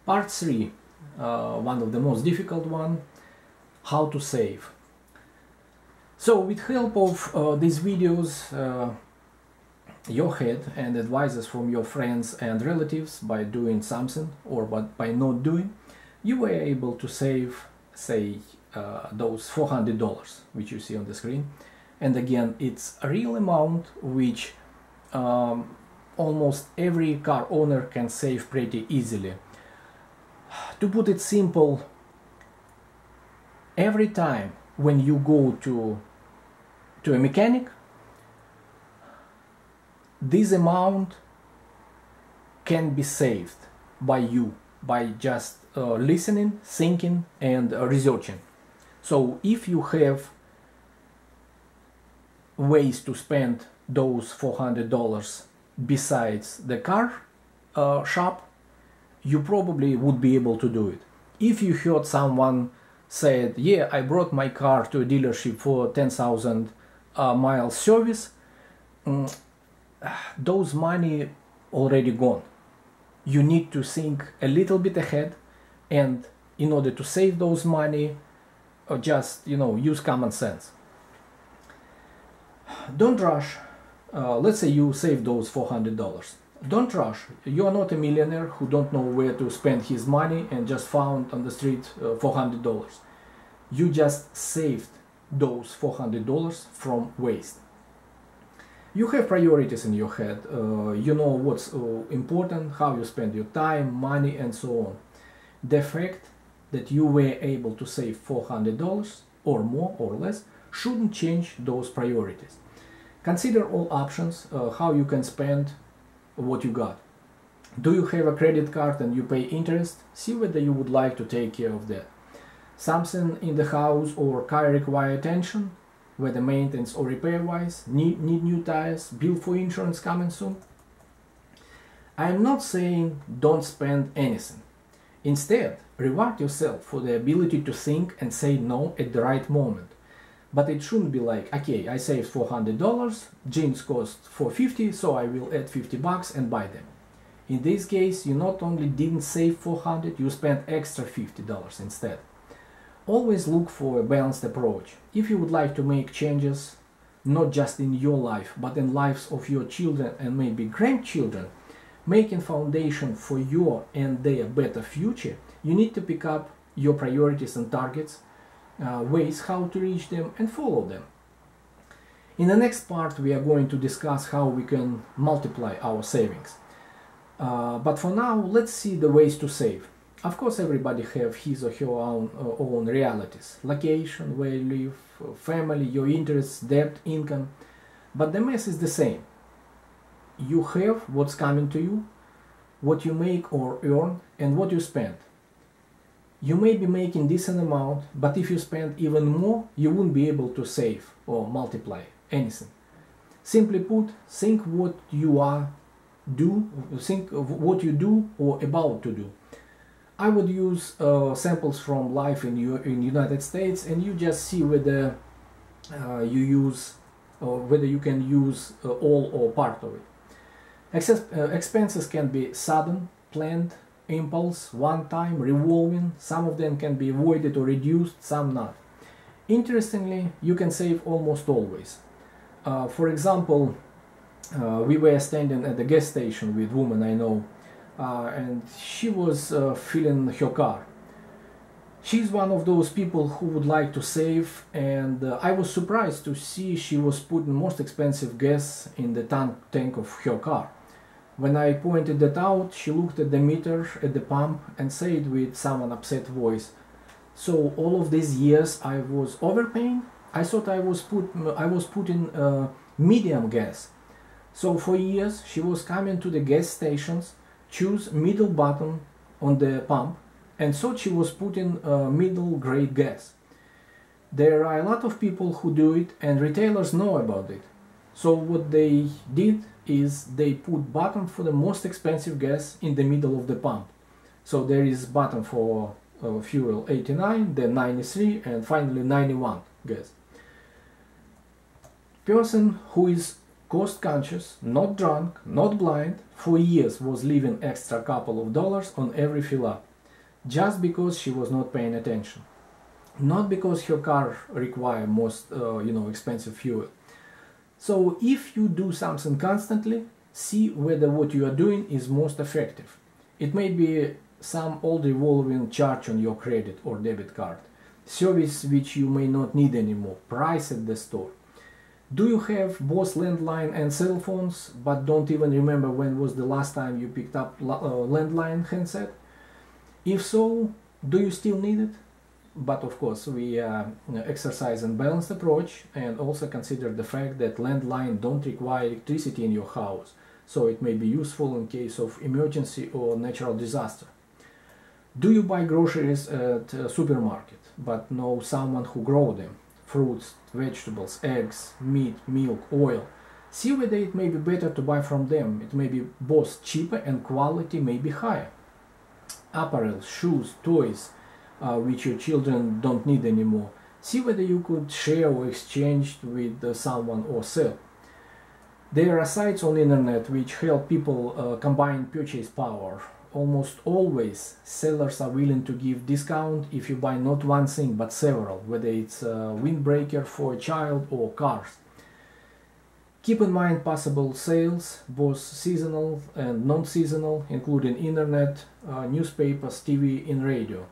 Part 3, one of the most difficult one, how to save. So with help of these videos, your head and advices from your friends and relatives by doing something or by not doing, you were able to save, say, those $400 which you see on the screen. And again, it's a real amount which almost every car owner can save pretty easily. To put it simple, every time when you go to a mechanic, this amount can be saved by you, by just listening, thinking and researching. So if you have ways to spend those $400 besides the car shop, you probably would be able to do it. If you heard someone said, yeah, I brought my car to a dealership for 10,000 miles service, those money already gone. You need to think a little bit ahead, and in order to save those money, just use common sense. Don't rush. Let's say you save those $400. Don't rush. You are not a millionaire who don't know where to spend his money and just found on the street $400. You just saved those $400 from waste. You have priorities in your head. You know what's important, how you spend your time, money and so on. The fact that you were able to save $400 or more or less shouldn't change those priorities. Consider all options, how you can spend what you got. Do you have a credit card and you pay interest? See whether you would like to take care of that. Something in the house or car require attention, whether maintenance or repair wise, need new tires, bill for insurance coming soon. I am not saying don't spend anything. Instead, reward yourself for the ability to think and say no at the right moment. But it shouldn't be like, okay, I saved $400, jeans cost $450, so I will add $50 and buy them. In this case, you not only didn't save $400, you spent extra $50 instead. Always look for a balanced approach. If you would like to make changes, not just in your life, but in lives of your children and maybe grandchildren, making foundation for your and their better future, you need to pick up your priorities and targets, ways how to reach them and follow them. In the next part we are going to discuss how we can multiply our savings. But for now, let's see the ways to save. Of course, everybody have his or her own realities, location, where you live, family, your interests, debt, income, but the mess is the same. You have what's coming to you, what you make or earn, and what you spend. You may be making decent amount, but if you spend even more, you won't be able to save or multiply anything. Simply put, think what you do or about to do. I would use samples from life in United States, and you just see whether whether you can use all or part of it. Expenses can be sudden, planned, impulse, one-time, revolving. Some of them can be avoided or reduced, some not. Interestingly, you can save almost always. For example, we were standing at the gas station with a woman I know, and she was filling her car. She's one of those people who would like to save, and I was surprised to see she was putting most expensive gas in the tank of her car. When I pointed that out, she looked at the meter at the pump and said with some upset voice, "So all of these years I was overpaying? I thought I was putting medium gas." So for years she was coming to the gas stations, choose middle button on the pump, and thought she was putting middle grade gas. There are a lot of people who do it, and retailers know about it. So what they did is they put button for the most expensive gas in the middle of the pump. So there is button for fuel 89, then 93, and finally 91 gas. Person who is cost conscious, not drunk, not blind, for years was leaving extra couple of dollars on every fill up. just because she was not paying attention. Not because her car requires most expensive fuel. So if you do something constantly, see whether what you are doing is most effective. It may be some old revolving charge on your credit or debit card, service which you may not need anymore, price at the store. Do you have both landline and cell phones but don't even remember when was the last time you picked up landline handset? If so, do you still need it? But of course we exercise a balanced approach and also consider the fact that landline don't require electricity in your house, so it may be useful in case of emergency or natural disaster. Do you buy groceries at a supermarket but know someone who grow them? Fruits, vegetables, eggs, meat, milk, oil. See whether it may be better to buy from them. It may be both cheaper and quality may be higher. Apparel, shoes, toys, which your children don't need anymore. See whether you could share or exchange with someone or sell. There are sites on the internet which help people combine purchase power. Almost always sellers are willing to give discount if you buy not one thing but several, whether it's a windbreaker for a child or cars. Keep in mind possible sales, both seasonal and non-seasonal, including internet, newspapers, TV and radio.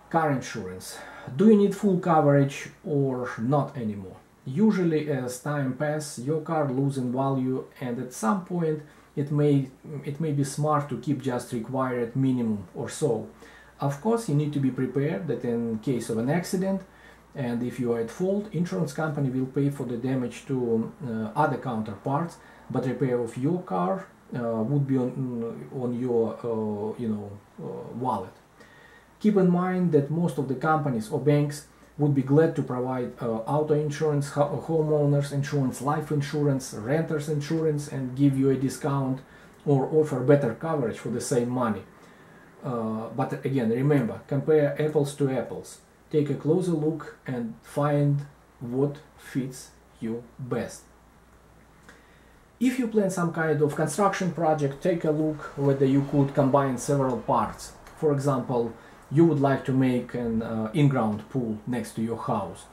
Car insurance. Do you need full coverage or not anymore? Usually as time passes, your car loses in value and at some point it may be smart to keep just required minimum or so. Of course, you need to be prepared that in case of an accident and if you are at fault, insurance company will pay for the damage to other counterparts, but repair of your car would be on your wallet. Keep in mind that most of the companies or banks would be glad to provide auto insurance, homeowners insurance, life insurance, renters insurance and give you a discount or offer better coverage for the same money. But again, remember, compare apples to apples. Take a closer look and find what fits you best. If you plan some kind of construction project, take a look whether you could combine several parts. For example, you would like to make an in-ground pool next to your house.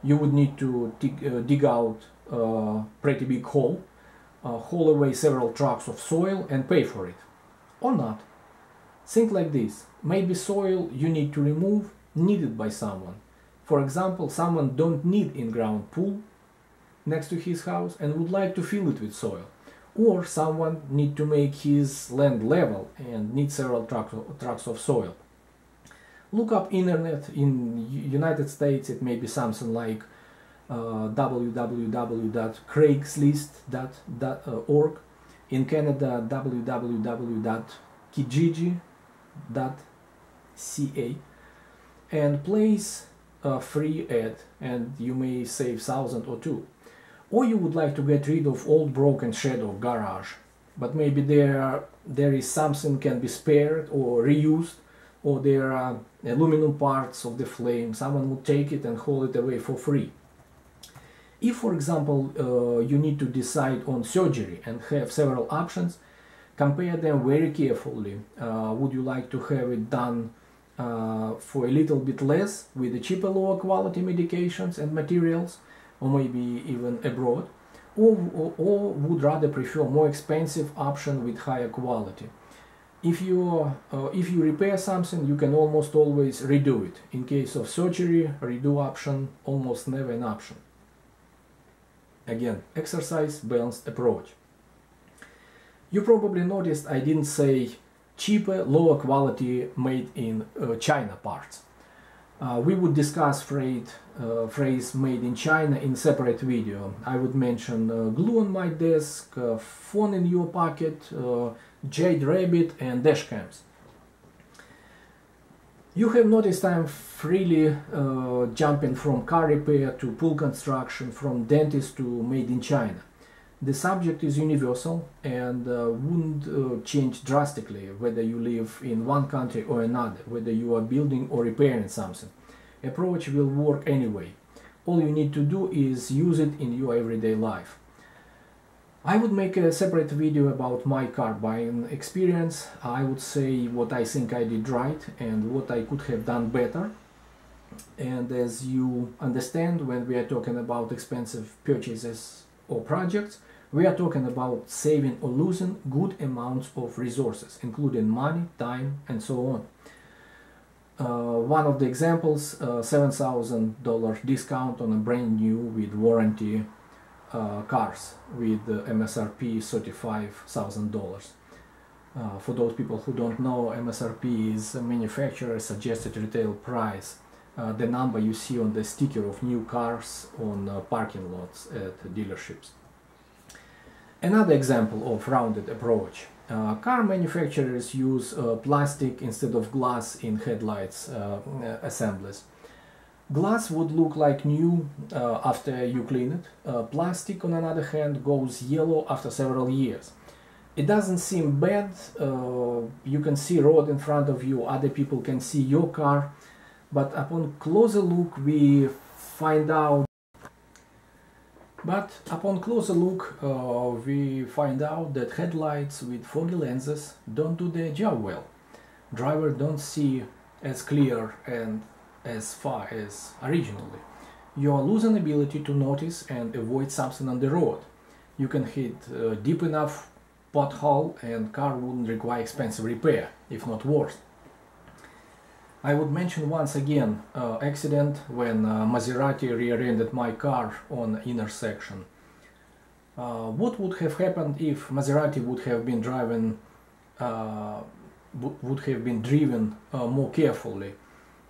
You would need to dig out a pretty big hole, haul away several trucks of soil and pay for it. Or not. Think like this. Maybe soil you need to remove needed by someone. For example, someone don't need in-ground pool next to his house and would like to fill it with soil. Or someone need to make his land level and need several trucks of soil. Look up internet. In United States it may be something like www.craigslist.org. In Canada, www.kijiji.ca, and place a free ad and you may save $1,000 or $2,000. Or you would like to get rid of old broken shed or garage, but maybe there is something can be spared or reused, or there are aluminum parts of the flame. Someone would take it and haul it away for free. If, for example, you need to decide on surgery and have several options, compare them very carefully. Would you like to have it done for a little bit less with the cheaper, lower quality medications and materials, or maybe even abroad, or would rather prefer more expensive option with higher quality? If you repair something, you can almost always redo it. In case of surgery, redo option almost never an option. Again, exercise balanced approach. You probably noticed I didn't say cheaper, lower quality made in China parts. We would discuss phrase made in China in separate video. I would mention glue on my desk, phone in your pocket, Jade Rabbit and dash cams. You have noticed I'm freely jumping from car repair to pool construction, from dentist to made in China. The subject is universal and wouldn't change drastically whether you live in one country or another, whether you are building or repairing something. Approach will work anyway. All you need to do is use it in your everyday life. I would make a separate video about my car buying experience. I would say what I think I did right and what I could have done better. And as you understand, when we are talking about expensive purchases or projects, we are talking about saving or losing good amounts of resources, including money, time, and so on. One of the examples, $7,000 discount on a brand new with warranty cars with MSRP $35,000. For those people who don't know, MSRP is a manufacturer suggested retail price, the number you see on the sticker of new cars on parking lots at dealerships. Another example of rounded approach. Car manufacturers use plastic instead of glass in headlights assemblies. Glass would look like new after you clean it. Plastic, on the other hand, goes yellow after several years. It doesn't seem bad. You can see road in front of you, other people can see your car, but upon closer look we find out that headlights with foggy lenses don't do their job well. Drivers don't see as clear and as far as originally. You are losing ability to notice and avoid something on the road. You can hit a deep enough pothole and car wouldn't require expensive repair, if not worse. I would mention once again accident when Maserati rear-ended my car on intersection. What would have happened if Maserati would have been driven more carefully,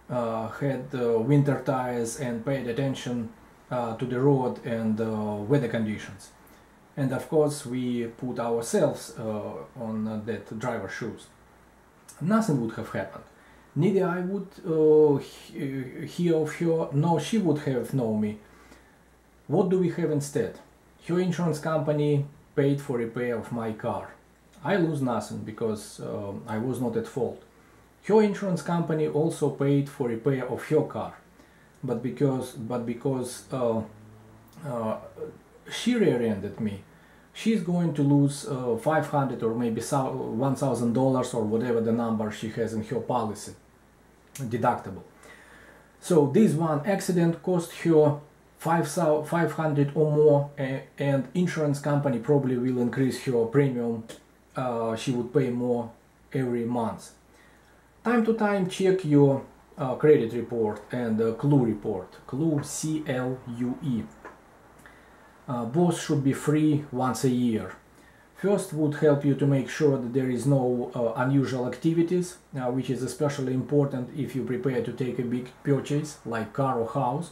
had winter tires and paid attention to the road and weather conditions? And of course we put ourselves on that driver's shoes. Nothing would have happened. Neither I would hear of her, nor she would have known me. What do we have instead? Her insurance company paid for repair of my car. I lose nothing because I was not at fault. Her insurance company also paid for repair of her car, but because she rear-ended me, she's going to lose $500 or maybe $1,000 or whatever the number she has in her policy deductible. So this one accident cost her $500 or more, and insurance company probably will increase her premium. She would pay more every month. Time to time check your credit report and CLUE report. CLUE, C-L-U-E. Both should be free once a year. First would help you to make sure that there is no unusual activities, which is especially important if you prepare to take a big purchase like car or house.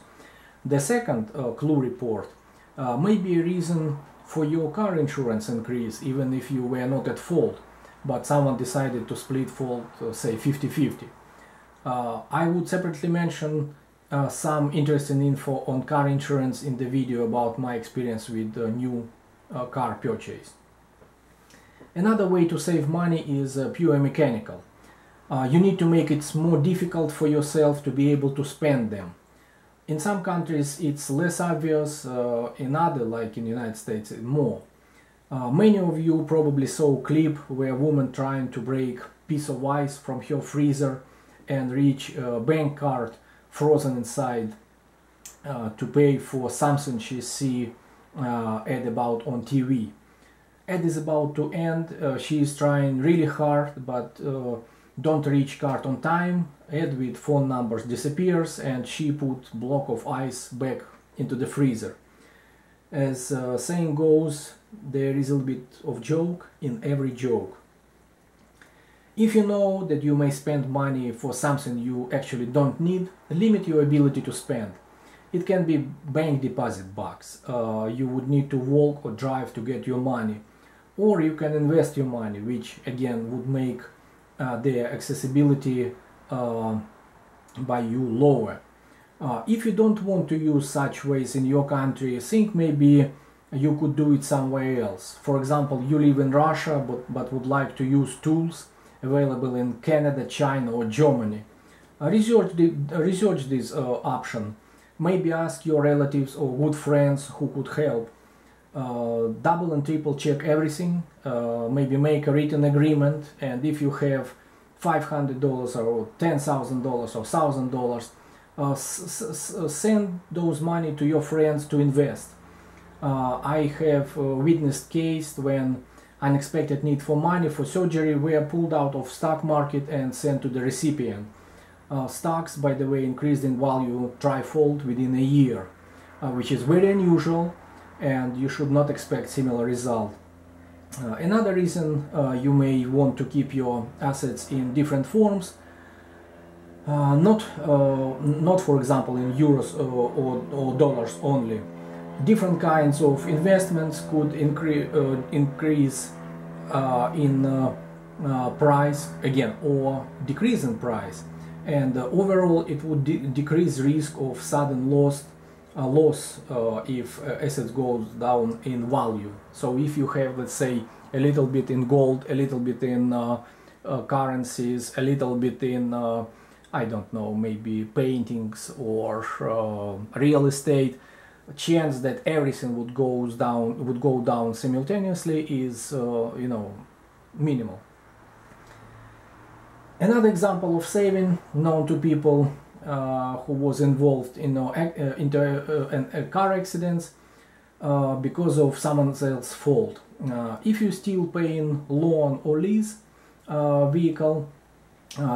The second CLUE report may be a reason for your car insurance increase, even if you were not at fault, but someone decided to split fault, say 50-50. I would separately mention some interesting info on car insurance in the video about my experience with the new car purchase. Another way to save money is pure mechanical. You need to make it more difficult for yourself to be able to spend them. In some countries it's less obvious, in other, like in the United States, more. Many of you probably saw a clip where a woman trying to break a piece of ice from her freezer and reach a bank card frozen inside to pay for something she see ad about on TV. Ad is about to end, she is trying really hard but don't reach card on time. Ad with phone numbers disappears and she put block of ice back into the freezer. As saying goes, there is a little bit of joke in every joke. If you know that you may spend money for something you actually don't need, limit your ability to spend. It can be bank deposit box. You would need to walk or drive to get your money. Or you can invest your money, which again would make their accessibility by you lower. If you don't want to use such ways in your country, think maybe you could do it somewhere else. For example, you live in Russia but would like to use tools available in Canada, China or Germany. Research this option. Maybe ask your relatives or good friends who could help. double and triple check everything, maybe make a written agreement, and if you have $500 or $10,000 or $1,000, send those money to your friends to invest. I have witnessed case when unexpected need for money for surgery were pulled out of stock market and sent to the recipient. Stocks, by the way, increased in value trifold within a year, which is very unusual, and you should not expect similar result. Another reason you may want to keep your assets in different forms, not for example in euros or dollars only. Different kinds of investments could increase in price again, or decrease in price, and overall it would decrease risk of sudden loss if assets goes down in value. So if you have, let's say, a little bit in gold, a little bit in currencies, a little bit in I don't know, maybe paintings or real estate, chance that everything would go down simultaneously is you know, minimal. Another example of saving known to people who was involved in a car accident because of someone else's fault. If you still paying loan or lease vehicle,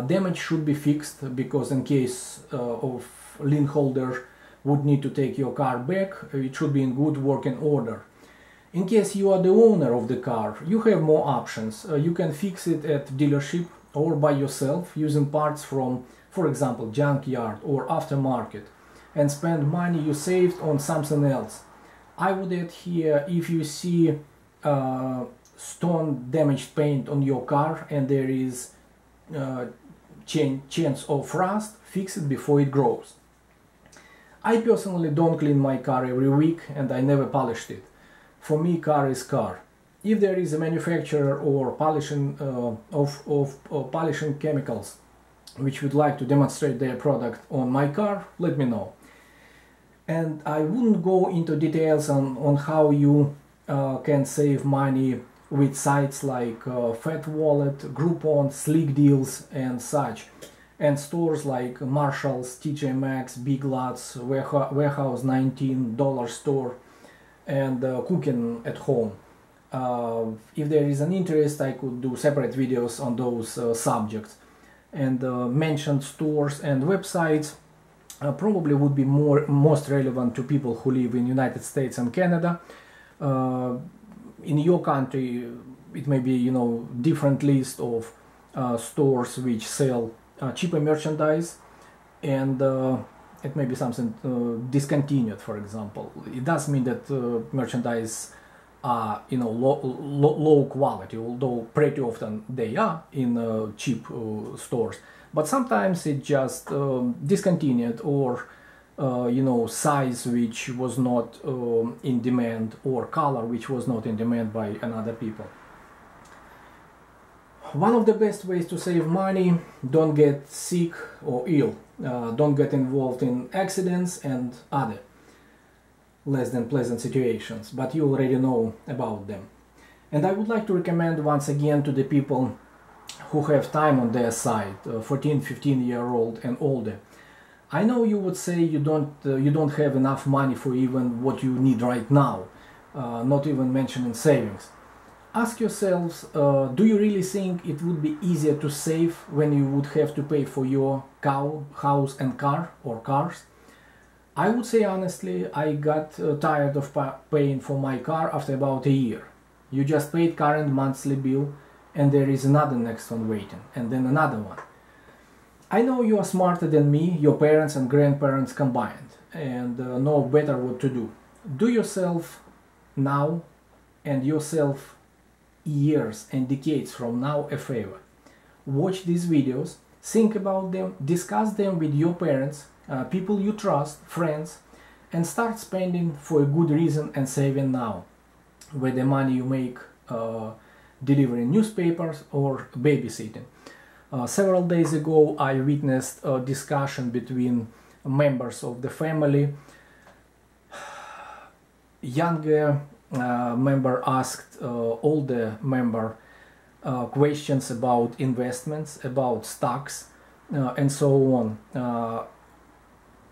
damage should be fixed, because in case of lien holder would need to take your car back, it should be in good working order. In case you are the owner of the car, you have more options. You can fix it at dealership or by yourself using parts from, for example, junkyard or aftermarket, and spend money you saved on something else. I would add here, if you see stone damaged paint on your car and there is chance of rust, fix it before it grows. I personally don't clean my car every week, and I never polished it. For me, car is car. If there is a manufacturer or polishing polishing chemicals which would like to demonstrate their product on my car, let me know. And I wouldn't go into details on how you can save money with sites like Fat Wallet, Groupon, Slick Deals and such, and stores like Marshalls, TJ Maxx, Big Lots, Warehouse 19, Dollar Store, and Cooking at Home. If there is an interest, I could do separate videos on those subjects. And mentioned stores and websites probably would be most relevant to people who live in United States and Canada. In your country, it may be, you know, different list of stores which sell cheaper merchandise, and it may be something discontinued, for example. It does mean that merchandise are, you know, low quality, although pretty often they are in cheap stores. But sometimes it just discontinued, or you know, size which was not in demand, or color which was not in demand by another people. One of the best ways to save money: don't get sick or ill, don't get involved in accidents and other less than pleasant situations, but you already know about them. And I would like to recommend once again to the people who have time on their side, 14, 15-year-old and older. I know you would say you don't have enough money for even what you need right now, not even mentioning savings. Ask yourselves, do you really think it would be easier to save when you would have to pay for your cow, house and car, or cars? I would say honestly, I got tired of paying for my car after about a year. You just paid current monthly bill, and there is another next one waiting, and then another one. I know you are smarter than me, your parents and grandparents combined, and know better what to do. Do yourself now and yourself years and decades from now a favor. Watch these videos, think about them, discuss them with your parents, people you trust, friends, and start spending for a good reason and saving now, with the money you make delivering newspapers or babysitting. Several days ago I witnessed a discussion between members of the family. Younger member asked all the member questions about investments, about stocks, and so on.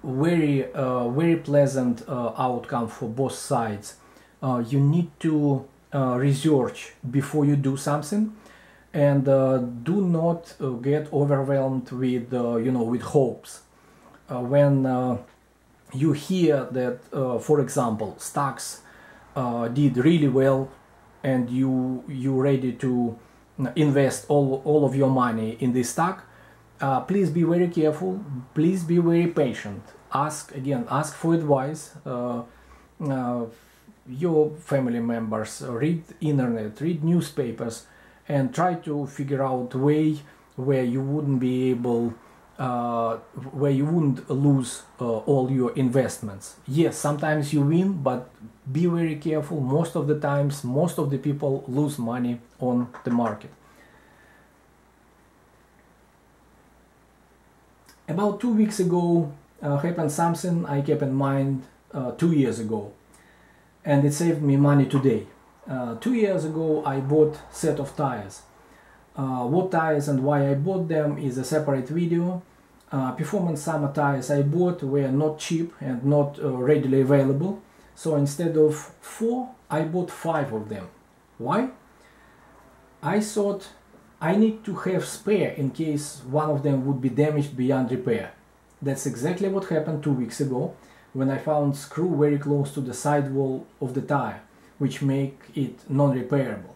Very pleasant outcome for both sides. You need to research before you do something, and do not get overwhelmed with with hopes. When you hear that, for example, stocks did really well, and you ready to invest all of your money in this stock, please be very careful, please be very patient. Ask for advice. Your family members, read internet, read newspapers, and try to figure out a way where you wouldn't be able where you wouldn't lose all your investments. Yes, sometimes you win, but be very careful. Most of the times, most of the people lose money on the market. About 2 weeks ago happened something I kept in mind 2 years ago, and it saved me money today. 2 years ago I bought a set of tires. What tires and why I bought them is a separate video. Performance summer tires I bought were not cheap and not readily available, so instead of 4 I bought 5 of them. Why? I thought I need to have spare in case one of them would be damaged beyond repair. That's exactly what happened 2 weeks ago, when I found screw very close to the sidewall of the tire, which make it non-repairable.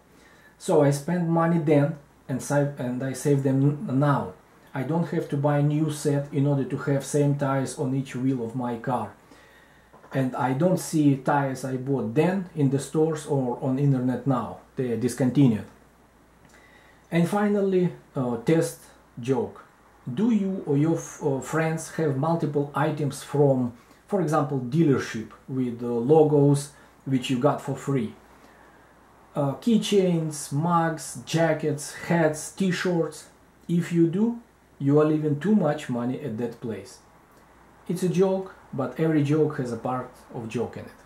So I spent money then, and I save them now. I don't have to buy a new set in order to have same tires on each wheel of my car. And I don't see tires I bought then in the stores or on internet now. They are discontinued. And finally, test joke. Do you or your friends have multiple items from, for example, dealership with logos which you got for free? Keychains, mugs, jackets, hats, t-shirts. If you do, you are leaving too much money at that place. It's a joke, but every joke has a part of joke in it.